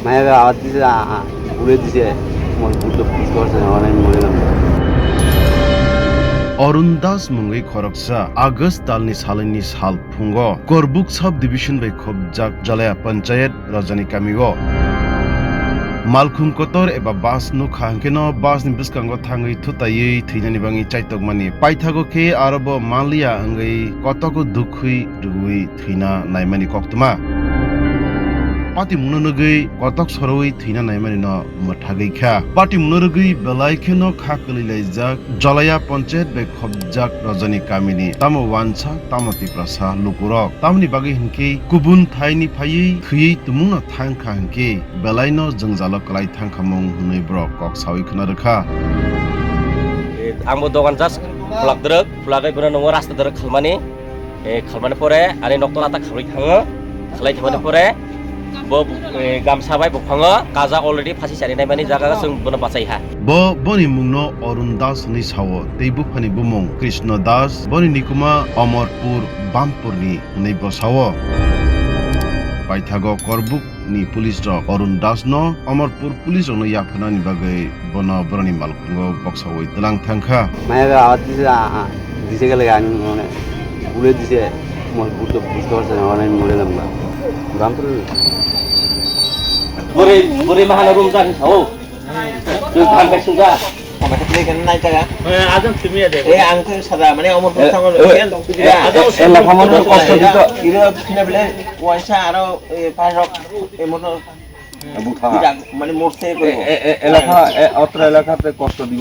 মায়ের আওয়াজ দিছে উড়ে দিছে বুদ্ধ পুলিশ করছে অনেক মরে গেল অরুণ দাস মুঙ্গৈ খরকসা আগস্ট তালনি সালনি সাল ফুঙ্গ করবুক subdivision bai khobjak jalaya panchayat rajani kamigo malkhung kotor eba bas no khangkeno bas ni biskango thangai thutayei theinani bangi chaitokmani paithago khe arabo malia angai kotoko dukhui rugui theina naimani koktuma Pati munonogui kotok soroi thina naimani no mathagei kha pati munonogui belai kheno khakali laijak jalaya panchayat bai khobjak rajani kamini tamo wansa tamati prasa lukurok tamni bagi hinke kubun thaini phayei thuyei tumungno thangkha hinke belai no jongjalo klai thangkhamung hunei brok kok sawi khna rakha Ambo dogan jas flak druk flagai buna nongo rasta druk khalmani khalmani pore ani noktola ta khalai thango khalai thamani pore bo gamsa bai bokhango kaja already phasi sari nai mani jaga sung buna bachai ha boni mungno Arun Das ni sawo teibu phani bumung Krishna Das boni nikuma Amarpur Bampurni nei bosawo paithago korbuk ni police rok Arun Das no Amarpur police no yaphana ni bagai bono boroni malkhungo boksawoi tlang thangkha মায়ের আওয়াজ দিছে গেলে গান মানে উড়ে দিছে Buddha police করছে অনেক মরে গেল Grampur buri mahana room jan thau yung tham kai suga Sama kita kan naik jaga. adam tumi ade Ang tu sada mana umur bersama lu kan. এলা খামানো কষ্ট দিত Kira kena beli wansa atau pasok motor. বুথা Tidak mana murse ko. এলাকা অত্র এলাকাতে কষ্ট দিব